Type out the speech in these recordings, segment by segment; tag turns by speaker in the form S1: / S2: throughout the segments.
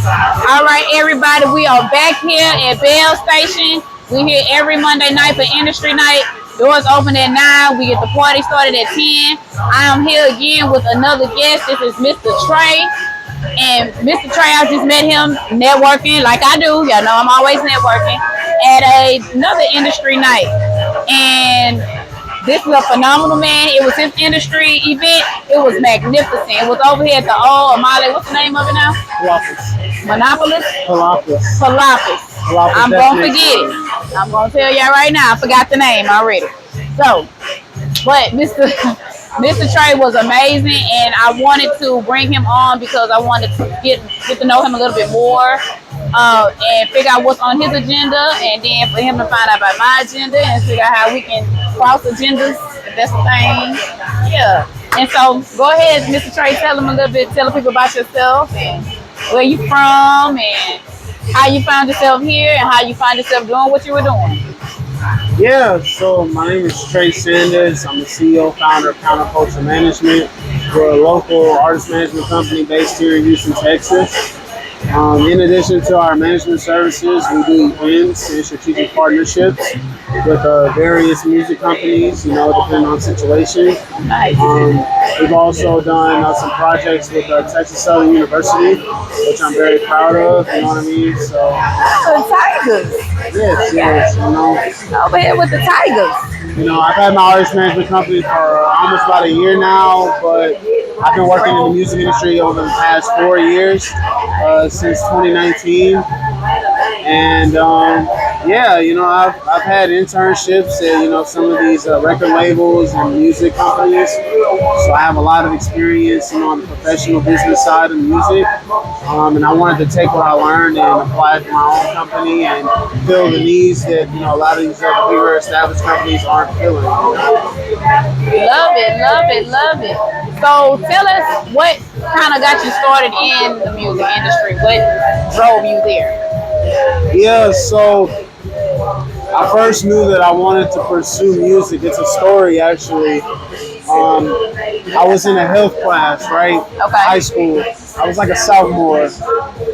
S1: All right, everybody, we are back here at Belle Station. We here every Monday night for industry night. Doors open at 9. We get the party started at 10. I am here again with another guest. This is Mr. Trey. And Mr. Trey, I just met him networking like I do. Y'all know I'm always networking at another industry night. And this is a phenomenal man. It was his industry event. It was magnificent. It was over here at the old Amale. What's the name of it now?
S2: Palafis.
S1: Monopolis?
S2: Palafis.
S1: Palafis. I'm going to forget it. I'm going to tell y'all right now. I forgot the name already. So, but Mr. Trey was amazing, and I wanted to bring him on because I wanted to get to know him a little bit more and figure out what's on his agenda, and then for him to find out about my agenda and figure out how we can cross agendas, if that's the thing. Yeah. And so go ahead, Mr. Trey, tell the people about yourself and where you from and how you found yourself here and how you find yourself doing what you were doing.
S2: Yeah, so my name is Trey Sanders. I'm the CEO, founder of Counterculture Management. We're a local artist management company based here in Houston, Texas. In addition to our management services, we do events and strategic partnerships with various music companies, depending on situation.
S1: Nice.
S2: We've also done some projects with Texas Southern University, which I'm very proud of, you know what I mean? So,
S1: Tigers.
S2: Yes,
S1: Over here with the Tigers.
S2: I've had my artist management company for almost about a year now, but I've been working in the music industry over the past 4 years, since 2019. And I've had internships at some of these record labels and music companies. So I have a lot of experience on the professional business side of music. And I wanted to take what I learned and apply it to my own company and fill the needs that a lot of these bigger established companies aren't filling.
S1: Love it. So tell us what kind of got you started in the music industry. What drove you there?
S2: Yeah, so I first knew that I wanted to pursue music. It's a story, actually. I was in a health class, right?
S1: Okay.
S2: High school. I was like a sophomore.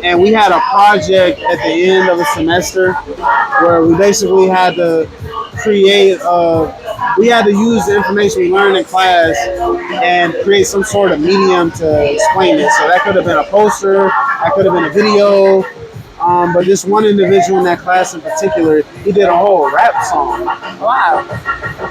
S2: And we had a project at the end of the semester where we basically had to we had to use the information we learned in class and create some sort of medium to explain it. So that could have been a poster, that could have been a video. But this one individual in that class in particular, he did a whole rap song.
S1: Wow.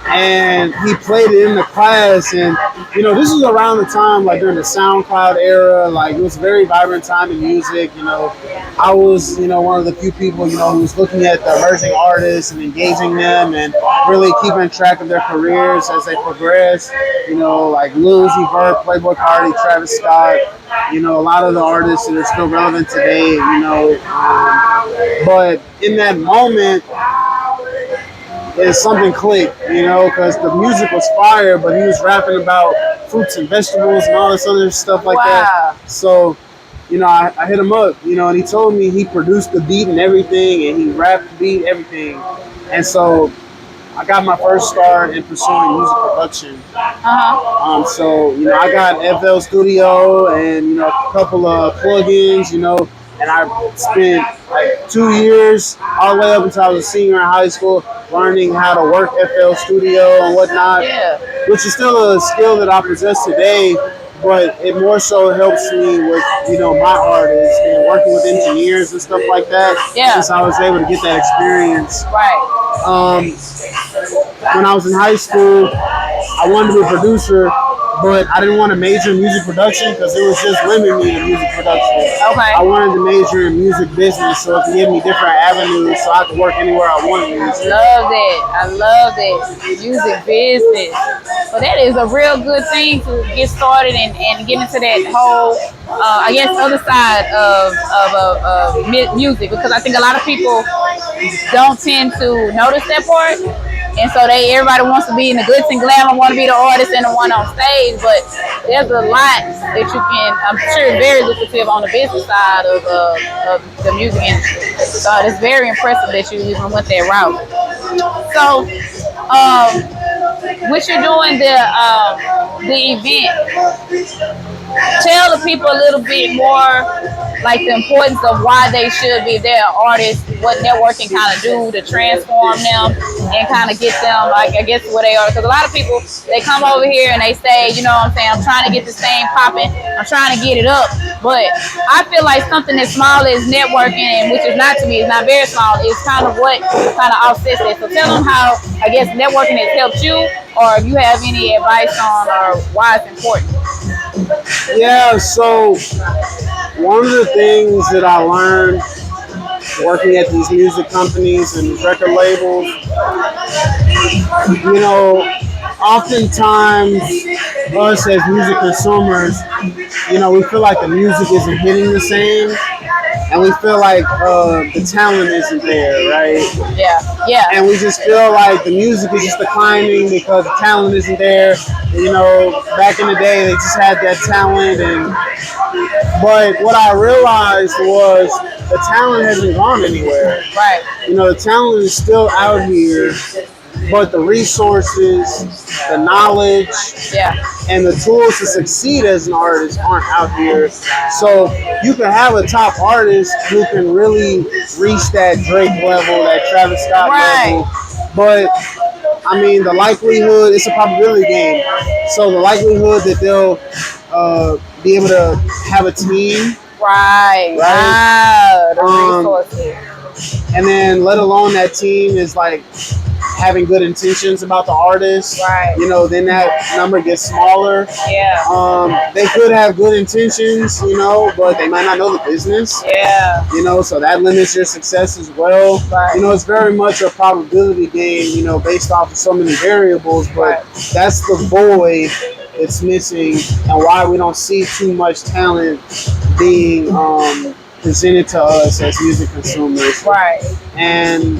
S2: And he played it in the class. And, this was around the time, like during the SoundCloud era, like it was a very vibrant time in music. I was, one of the few people, who was looking at the emerging artists and engaging them and really keeping track of their careers as they progress. Like Lil Uzi Vert, Playboi Carti, Travis Scott. A lot of the artists that are still relevant today, but in that moment, something clicked, because the music was fire, but he was rapping about fruits and vegetables and all this other stuff like that. So, I hit him up, and he told me he produced the beat and everything, and he rapped the beat, everything. And so I got my first start in pursuing music production. So, I got FL Studio and, a couple of plugins, and I spent like 2 years all the way up until I was a senior in high school learning how to work FL Studio and whatnot, which is still a skill that I possess today, but it more so helps me with, my artists and working with engineers and stuff like that, since I was able to get that experience.
S1: Right.
S2: When I was in high school, I wanted to be a producer, but I didn't want to major in music production because it was just limiting me to music production.
S1: Okay.
S2: I wanted to major in music business so it could give me different avenues so I could work anywhere I wanted to.
S1: I love that. Music business. But that is a real good thing to get started and get into that whole, other side of music, because I think a lot of people don't tend to notice that part. And so everybody wants to be in the glitz and glamour, want to be the artist and the one on stage, but there's a lot that you can, I'm sure, very lucrative on the business side of the music industry. So it's very impressive that you even went that route. So, with you doing the event, tell the people a little bit more like the importance of why they should be their artists, what networking kind of do to transform them and kind of get them, like, I guess where they are. Because a lot of people, they come over here and they say, you know what I'm saying, I'm trying to get this thing popping, I'm trying to get it up. But I feel like something as small as networking, which is not to me, it's not very small, is kind of what kind of offsets it. So tell them how, I guess, networking has helped you, or if you have any advice on or why it's important.
S2: Yeah, so one of the things that I learned working at these music companies and these record labels, you know, oftentimes us as music consumers, you know, we feel like the music isn't hitting the same, and we feel like the talent isn't there, right?
S1: Yeah, yeah.
S2: And we just feel like the music is just declining because the talent isn't there. You know, back in the day, they just had that talent, and but what I realized was the talent hasn't gone anywhere.
S1: Right.
S2: You know, the talent is still out here, but the resources, the knowledge,
S1: yeah,
S2: and the tools to succeed as an artist aren't out here. So you can have a top artist who can really reach that Drake level, that Travis Scott level, but I mean, the likelihood, it's a probability game. So the likelihood that they'll be able to have a team.
S1: Right. Wow. The resources.
S2: And then let alone that team is like having good intentions about the artist.
S1: Right.
S2: You know, then that number gets smaller.
S1: Yeah.
S2: They could have good intentions, you know, but they might not know the business.
S1: Yeah.
S2: You know, so that limits your success as well.
S1: Right.
S2: You know, it's very much a probability game, you know, based off of so many variables, but that's the void it's missing and why we don't see too much talent being presented to us as music consumers.
S1: Right.
S2: And,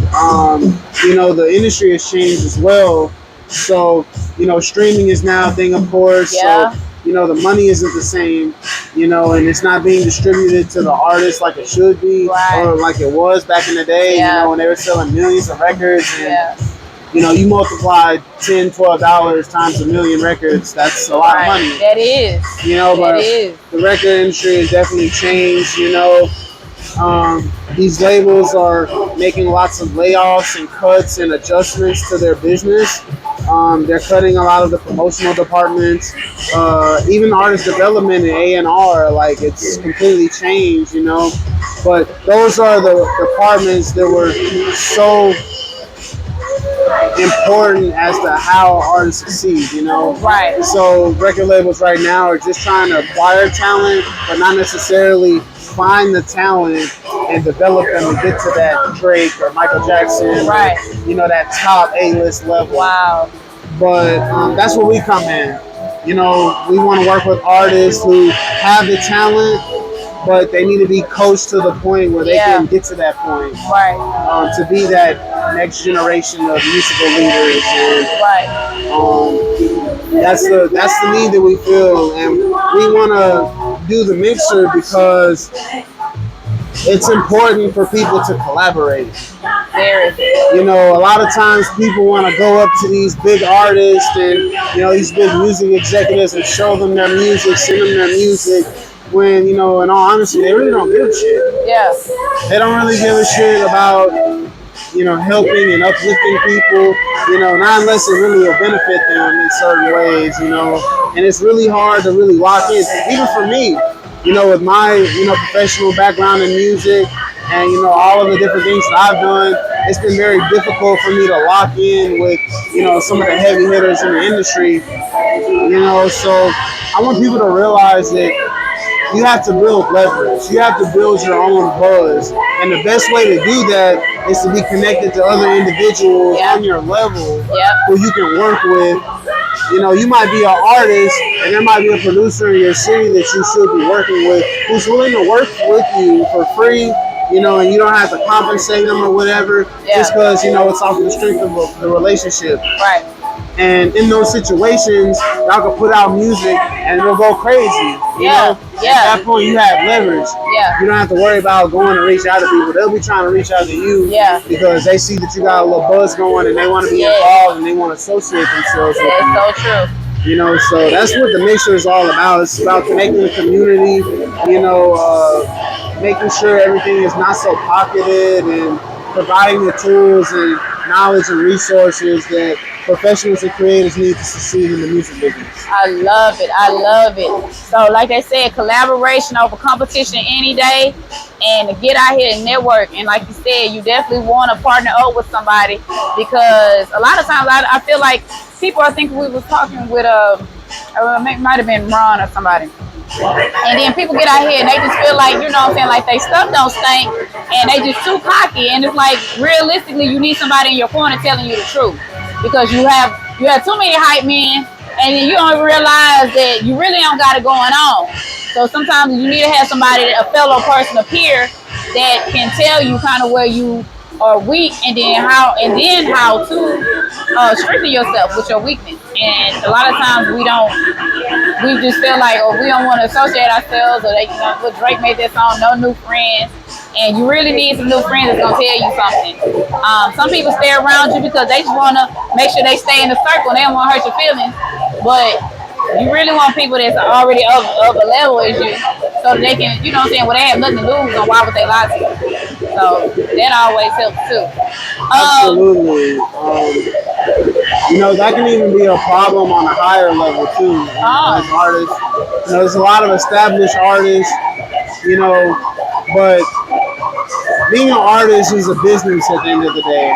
S2: you know, the industry has changed as well. So, you know, streaming is now a thing, of course.
S1: Yeah.
S2: So, you know, the money isn't the same, you know, and it's not being distributed to the artists like it should be or like it was back in the day, you know, when they were selling millions of records. And, you know, you multiply $10, $12 times a million records, that's a lot of money.
S1: That is.
S2: You know, but the record industry has definitely changed, you know. These labels are making lots of layoffs and cuts and adjustments to their business. They're cutting a lot of the promotional departments, even artist development and A&R, like it's completely changed, you know. But those are the departments that were so important as to how artists succeed, you know?
S1: Right.
S2: So record labels right now are just trying to acquire talent, but not necessarily find the talent and develop them and get to that Drake or Michael Jackson,
S1: right?
S2: You know, that top A-list level.
S1: Wow.
S2: But that's where we come in. You know, we want to work with artists who have the talent, but they need to be coached to the point where they can get to that point.
S1: Right.
S2: To be that next generation of musical leaders. And, that's the need that we feel, and we want to do the mixer because it's important for people to collaborate. You know, a lot of times people want to go up to these big artists and, you know, these big music executives and show them their music, send them their music, when, you know, in all honesty, they really don't give a shit.
S1: Yeah.
S2: They don't really give a shit about, you know, helping and uplifting people, you know, not unless it really will benefit them in certain ways, you know. And it's really hard to really lock in, even for me, you know, with my, you know, professional background in music and, you know, all of the different things that I've done, it's been very difficult for me to lock in with, you know, some of the heavy hitters in the industry, you know. So I want people to realize that you have to build leverage. You have to build your own buzz. And the best way to do that is to be connected to other individuals on your level who you can work with. You know, you might be an artist and there might be a producer in your city that you should be working with who's willing to work with you for free, you know, and you don't have to compensate them or whatever just because, you know, it's off the strength of the relationship.
S1: Right.
S2: And in those situations, y'all can put out music and it'll go crazy. You know? At that point, you have leverage.
S1: Yeah.
S2: You don't have to worry about going to reach out to people. They'll be trying to reach out to you because they see that you got a little buzz going and they want to be involved and they want to associate themselves with you.
S1: That's so true.
S2: You know, so that's what the mixture is all about. It's about connecting the community, making sure everything is not so pocketed and providing the tools and knowledge and resources that professionals and creators need to succeed in the music business.
S1: I love it. I love it. So, like they said, collaboration over competition any day, and to get out here and network. And like you said, you definitely want to partner up with somebody because a lot of times I feel like people. I think we was talking with it might have been Ron or somebody. And then people get out here and they just feel like, you know what I'm saying, like they stuff don't stink and they just too cocky. And it's like realistically you need somebody in your corner telling you the truth. Because you have too many hype men and you don't realize that you really don't got it going on. So sometimes you need to have somebody, a fellow person, a peer that can tell you kind of where you are weak and then how to strengthen yourself with your weakness. And a lot of times we just feel like, we don't want to associate ourselves, or what Drake made that song, No New Friends. And you really need some new friends that's gonna tell you something. Some people stay around you because they just wanna make sure they stay in the circle and they don't wanna hurt your feelings. But you really want people that's already of a level as you, so that they can, you know what I'm saying, well, they have nothing to lose, and why would they lie to you? So that always helps too.
S2: Absolutely. That can even be a problem on a higher level too. As artists, there's a lot of established artists, but being an artist is a business at the end of the day.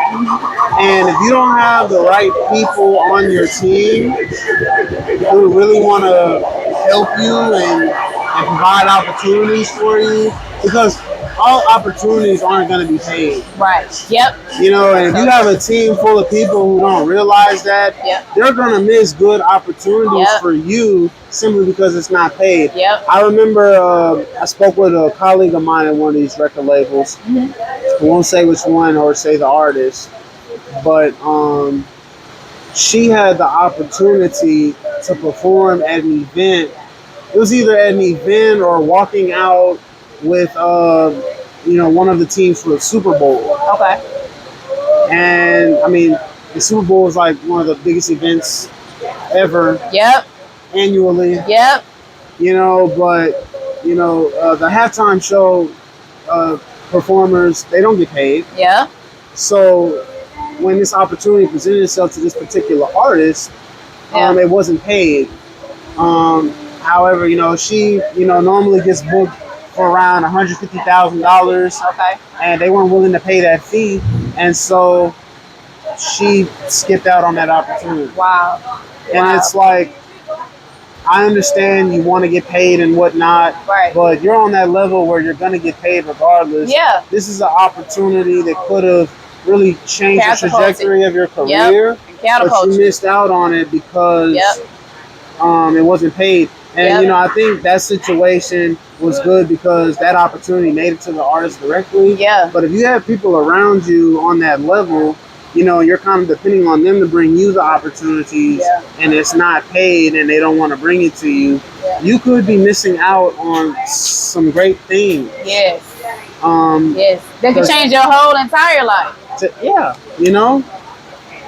S2: And if you don't have the right people on your team who really want to help you and provide opportunities for you, because all opportunities aren't going to be paid.
S1: Right. Yep.
S2: And if you have a team full of people who don't realize that, they're going to miss good opportunities for you simply because it's not paid.
S1: Yep.
S2: I remember I spoke with a colleague of mine at one of these record labels. I won't say which one or say the artist, but she had the opportunity to perform at an event. It was either at an event or walking out with one of the teams for the Super Bowl.
S1: Okay.
S2: And I mean, the Super Bowl is like one of the biggest events ever.
S1: Yep.
S2: Annually.
S1: Yep.
S2: But the halftime show performers, they don't get paid.
S1: Yeah.
S2: So when this opportunity presented itself to this particular artist, it wasn't paid. However, she normally gets booked for around $150,000.
S1: Okay.
S2: And they weren't willing to pay that fee, and so she skipped out on that opportunity.
S1: Wow.
S2: And it's like, I understand you want to get paid and whatnot, but you're on that level where you're going to get paid regardless.
S1: Yeah.
S2: This is an opportunity that could have really changed the trajectory of your career, but you missed out on it because it wasn't paid. And, I think that situation was good because that opportunity made it to the artist directly.
S1: Yeah.
S2: But if you have people around you on that level, you're kind of depending on them to bring you the opportunities, and it's not paid and they don't want to bring it to you, you could be missing out on some great things.
S1: Yes. Yes. That could change your whole entire life.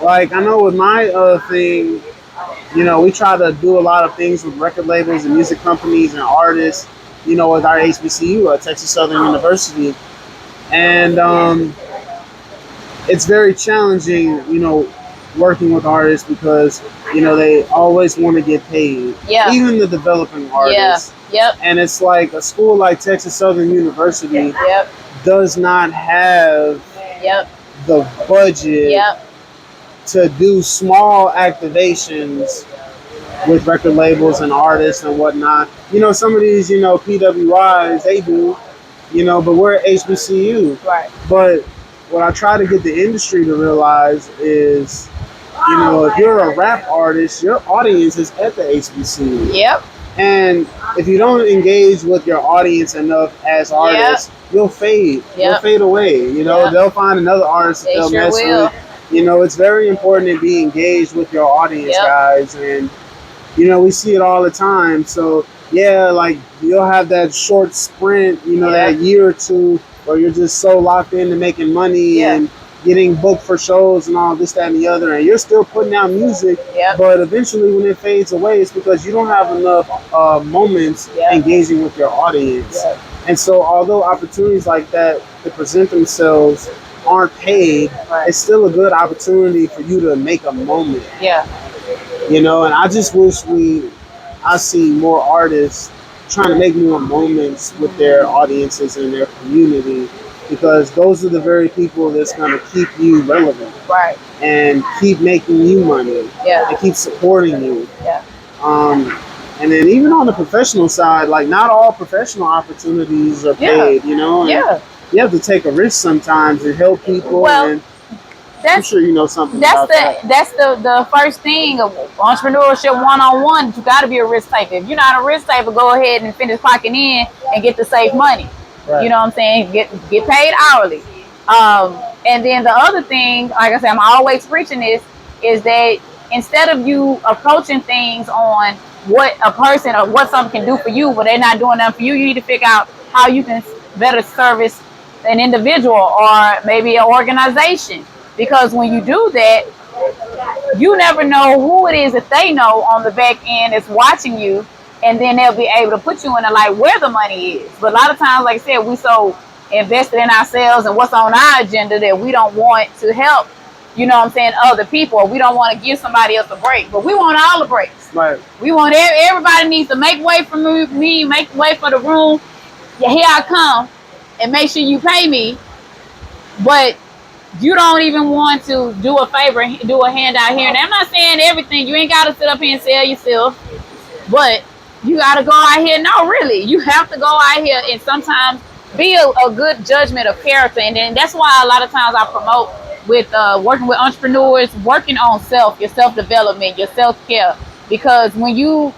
S2: Like, I know with my thing, we try to do a lot of things with record labels and music companies and artists, with our HBCU, Texas Southern University. And it's very challenging, working with artists because, they always want to get paid.
S1: Yeah.
S2: Even the developing artists.
S1: Yeah. Yep.
S2: And it's like a school like Texas Southern University does not have the budget to do small activations with record labels and artists and whatnot. Some of these, PWIs, they do, but we're HBCU.
S1: Right.
S2: But what I try to get the industry to realize is, if you're a rap artist, your audience is at the HBCU.
S1: Yep.
S2: And if you don't engage with your audience enough as artists, you'll fade. You'll fade away. They'll find another artist that they'll mess with. It's very important to be engaged with your audience, guys. And, we see it all the time. So, like, you'll have that short sprint, that year or two where you're just so locked into making money and getting booked for shows and all this, that, and the other, and you're still putting out music, but eventually when it fades away, it's because you don't have enough moments engaging with your audience. And so although opportunities like that that present themselves aren't paid, it's still a good opportunity for you to make a moment. You know, and I just wish I see more artists trying to make more moments with their audiences and their community, because those are the very people that's going to keep you relevant, and keep making you money, and keep supporting you. And then even on the professional side, like not all professional opportunities are paid, you know. And you have to take a risk sometimes and help people. And I'm sure you know something about that.
S1: That's the first thing of entrepreneurship 101. You got to be a risk taker. If you're not a risk taker, go ahead and finish clocking in and get the safe money. You know what I'm saying? Get paid hourly. And then the other thing, like I said, I'm always preaching this, is that instead of you approaching things on what a person or what something can do for you, but they're not doing nothing for you, you need to figure out how you can better service an individual or maybe an organization. Because when you do that, you never know who it is that they know on the back end is watching you, and then they'll be able to put you in a light where the money is. But a lot of times, like I said, we so invested in ourselves and what's on our agenda that we don't want to help, you know what I'm saying, other people. We don't want to give somebody else a break, but we want all the breaks. We want everybody needs to make way for me, make way for the room. Yeah, here I come, and make sure you pay me. But you don't even want to do a favor, do a handout here. And I'm not saying everything. You ain't got to sit up here and sell yourself, but you got to go out here. No, really, you have to go out here and sometimes be a good judgment of character. And then that's why a lot of times I promote with working with entrepreneurs, working on your self-development, your self-care. Because when you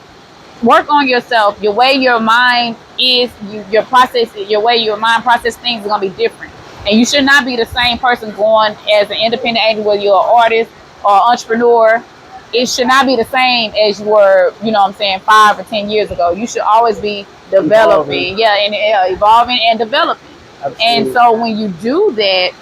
S1: work on yourself, your way your mind is, your way your mind process things is going to be different. And you should not be the same person going as an independent agent, whether you're an artist or entrepreneur. It should not be the same as you were, you know what I'm saying, 5 or 10 years ago. You should always be developing, evolving and developing. Absolutely. And so when you do that,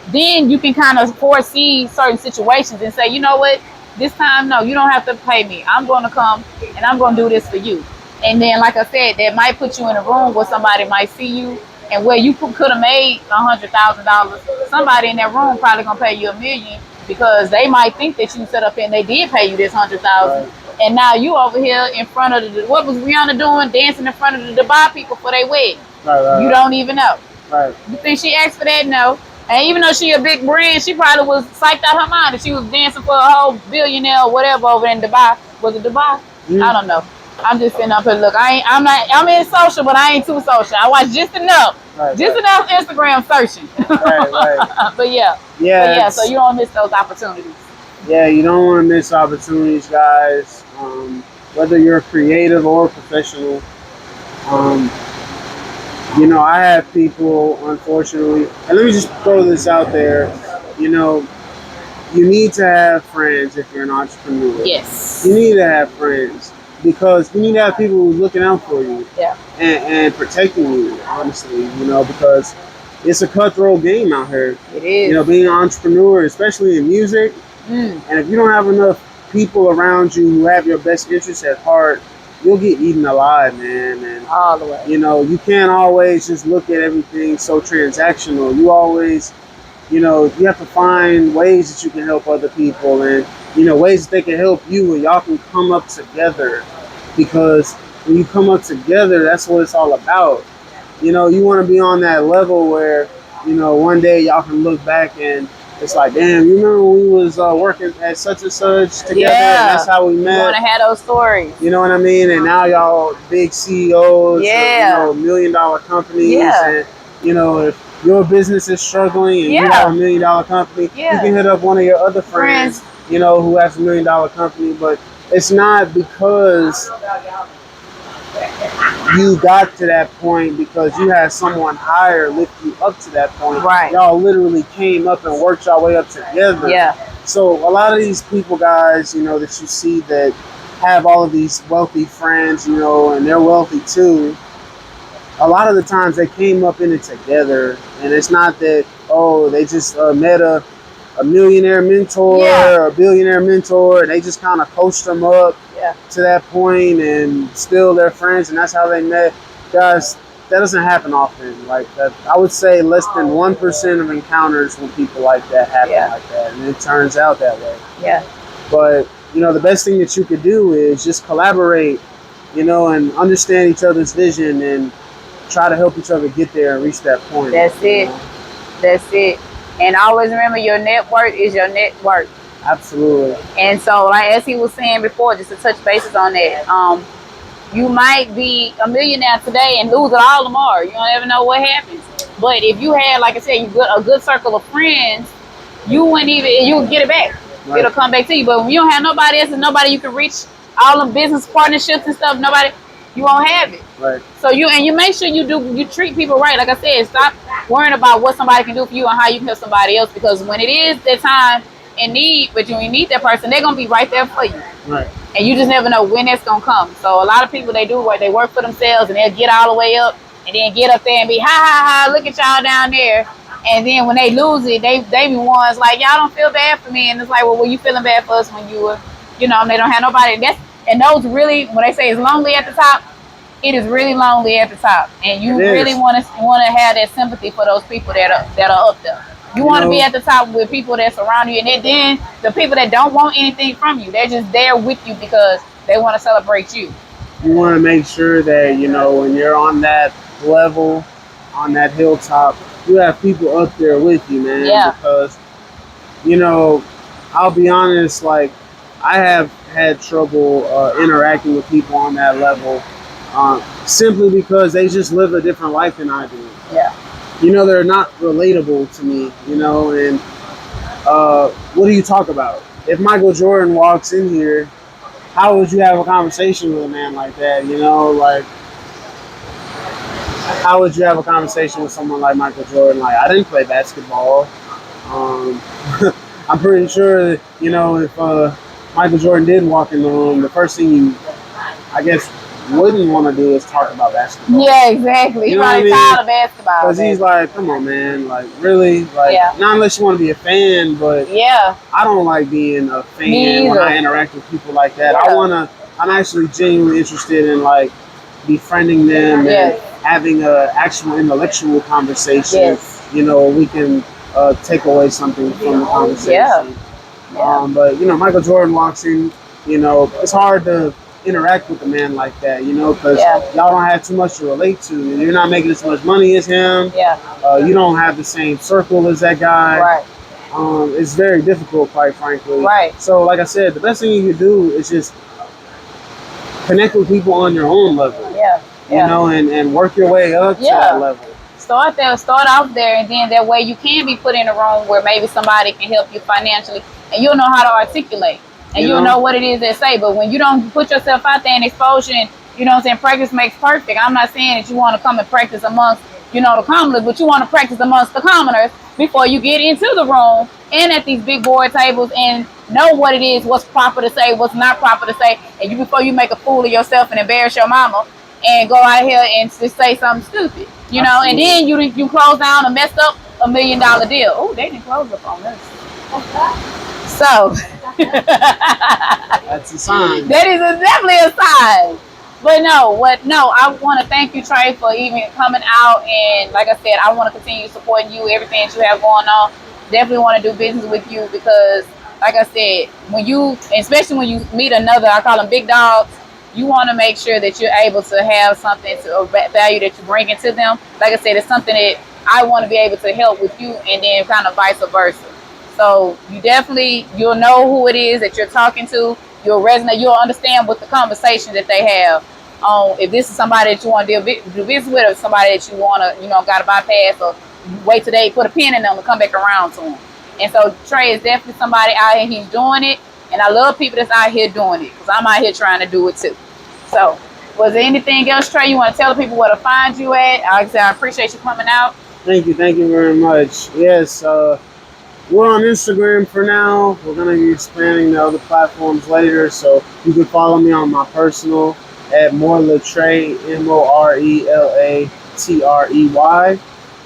S1: then you can kind of foresee certain situations and say, you know what, this time, no, you don't have to pay me. I'm going to come and I'm going to do this for you. And then, like I said, that might put you in a room where somebody might see you, and where you could have made $100,000, somebody in that room probably gonna pay you $1 million, because they might think that you set up and they did pay you this $100,000, and now you over here in front of what was Rihanna doing, dancing in front of the Dubai people for their wedding. You don't even know. You think she asked for that? No. And even though she a big brand, she probably was psyched out her mind that she was dancing for a whole billionaire or whatever over in Dubai. Was it Dubai? I don't know. I'm just sitting up here. Look, I'm in social, but I ain't too social. I watch just enough. Enough Instagram searching. But yeah, so you don't miss those opportunities.
S2: Yeah, you don't want to miss opportunities, guys. Whether you're creative or professional. You know, I have people, unfortunately, and let me just throw this out there. You know, you need to have friends if you're an entrepreneur.
S1: Yes.
S2: You need to have friends, because you need to have people who's looking out for you, and protecting you, honestly, you know, because it's a cutthroat game out here.
S1: It is.
S2: You know, being an entrepreneur, especially in music, and if you don't have enough people around you who have your best interests at heart, you'll get eaten alive, man. And
S1: all the way.
S2: You know, you can't always just look at everything so transactional. You always, you know, you have to find ways that you can help other people, and you know, ways that they can help you, and y'all can come up together. Because when you come up together, that's what it's all about. You know, you want to be on that level where, you know, one day y'all can look back and it's like, damn, you remember when we was working at such and such together, and that's how we met.
S1: You want to have those stories.
S2: You know what I mean? And now y'all big CEOs, of, you know, $1 million companies, and you know, if your business is struggling and you have $1 million company, you can hit up one of your other friends, you know, who has $1 million company. But it's not because you got to that point because you had someone higher lift you up to that point. Y'all literally came up and worked your way up together. So a lot of these people, guys, you know, that you see that have all of these wealthy friends, you know, and they're wealthy too, a lot of the times they came up in it together. And it's not that, oh, they just met a a millionaire mentor or a billionaire mentor, and they just kind of coached them up to that point, and still they're friends, and that's how they met. Guys, that doesn't happen often. Like that, I would say less than 1% of encounters when people like that happen like that, and it turns out that way.
S1: Yeah.
S2: But you know, the best thing that you could do is just collaborate, you know, and understand each other's vision and try to help each other get there and reach that point.
S1: That's it. Know? That's it. And always remember, your net worth is your net worth.
S2: Absolutely.
S1: And so, like as he was saying before, just to touch bases on that, you might be a millionaire today and lose it all tomorrow. You don't ever know what happens. But if you had, like I said, a good circle of friends, you'll get it back. Right. It'll come back to you. But when you don't have nobody else and nobody you can reach, all them business partnerships and stuff, you won't have it.
S2: Right.
S1: So you make sure you treat people right. Like I said, stop worrying about what somebody can do for you and how you can help somebody else, because when it is that time in need, but you need that person, they're gonna be right there for you.
S2: Right.
S1: And you just never know when that's gonna come. So a lot of people, they work for themselves, and they'll get all the way up and then get up there and be ha, look at y'all down there. And then when they lose it, they be ones like, y'all don't feel bad for me. And it's like, well, were you feeling bad for us when you were, and they don't have nobody. And those really, when they say it's lonely at the top, it is really lonely at the top. And you really want to have that sympathy for those people that are up there. You want to be at the top with people that surround you, and then the people that don't want anything from you, they're just there with you because they want to celebrate you.
S2: You want to make sure that, when you're on that level, on that hilltop, you have people up there with you, man.
S1: Yeah.
S2: Because, I'll be honest, like, I have had trouble interacting with people on that level simply because they just live a different life than I do.
S1: Yeah.
S2: They're not relatable to me, and what do you talk about? If Michael Jordan walks in here, how would you have a conversation with a man like that? How would you have a conversation with someone like Michael Jordan? Like, I didn't play basketball. I'm pretty sure that, if Michael Jordan did walk in the room, the first thing you, I guess, wouldn't want to do is talk about basketball.
S1: Yeah, exactly. He's probably tired of basketball.
S2: Because he's like, come on, man. Like, really? Like, not unless you want to be a fan, but I don't like being a fan when I interact with people like that. Yeah. I'm actually genuinely interested in, like, befriending them and having an actual intellectual conversation.
S1: Yes.
S2: We can take away something from the conversation. Yeah. But, Michael Jordan walks in, it's hard to interact with a man like that, because y'all don't have too much to relate to. You're not making as much money as him.
S1: Yeah.
S2: You don't have the same circle as that guy.
S1: Right.
S2: It's very difficult, quite frankly.
S1: Right.
S2: So, like I said, the best thing you can do is just connect with people on your own level.
S1: Yeah.
S2: And work your way up to that level.
S1: Start out there, and then that way you can be put in a room where maybe somebody can help you financially, and you'll know how to articulate. And you'll know what it is they say. But when you don't put yourself out there and expose you, and practice makes perfect. I'm not saying that you want to come and practice amongst, the commoners, but you want to practice amongst the commoners before you get into the room and at these big board tables and know what it is, what's proper to say, what's not proper to say. And before you make a fool of yourself and embarrass your mama and go out here and just say something stupid, and then you close down and mess up $1 million deal. Oh, they didn't close up on this. So
S2: that's a sign.
S1: That is definitely a sign. But I want to thank you, Trey, for even coming out, and like I said, I want to continue supporting you, everything that you have going on. Definitely want to do business with you because, like I said, especially when you meet another, I call them big dogs, you want to make sure that you're able to have something to value that you bring into them. Like I said, it's something that I want to be able to help with you, and then kind of vice versa. So you'll know who it is that you're talking to. You'll resonate. You'll understand what the conversation that they have. If this is somebody that you want to do business with, or somebody that you want to, got to bypass, or wait till they put a pin in them and come back around to them. And so Trey is definitely somebody out here. He's doing it, and I love people that's out here doing it because I'm out here trying to do it too. So, was there anything else, Trey, you want to tell the people where to find you at? Like I said, I appreciate you coming out.
S2: Thank you very much. Yes. We're on Instagram for now. We're going to be expanding to other platforms later. So you can follow me on my personal at Morellatrey, Morellatrey.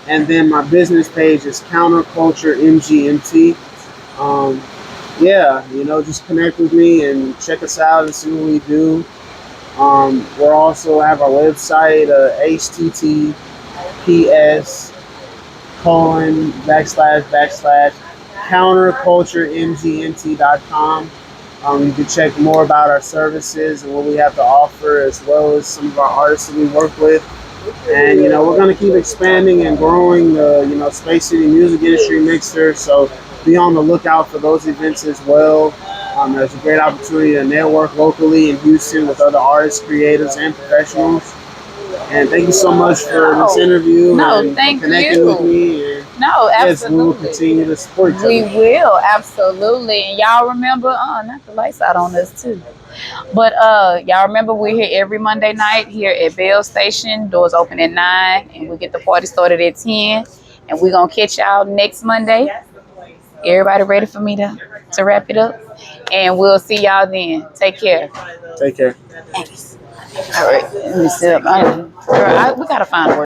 S2: And then my business page is Counterculture MGMT. Yeah, just connect with me and check us out and see what we do. We'll also have our website, https colon / counterculturemgnt.com. You can check more about our services and what we have to offer, as well as some of our artists that we work with. And we're going to keep expanding and growing the Space City music industry mixer. So be on the lookout for those events as well. There's a great opportunity to network locally in Houston with other artists, creators, and professionals. And thank you so much for this interview and for connecting with me. And
S1: no, absolutely.
S2: Yes, we will continue to support each other.
S1: We will, absolutely. And y'all remember, not the lights out on us too. But y'all remember we're here every Monday night here at Belle Station. Doors open at 9 and we get the party started at 10. And we're gonna catch y'all next Monday. Everybody ready for me to wrap it up? And we'll see y'all then. Take care.
S2: Take care.
S1: Thanks. All right. Let me sit up. Girl, we gotta find a word.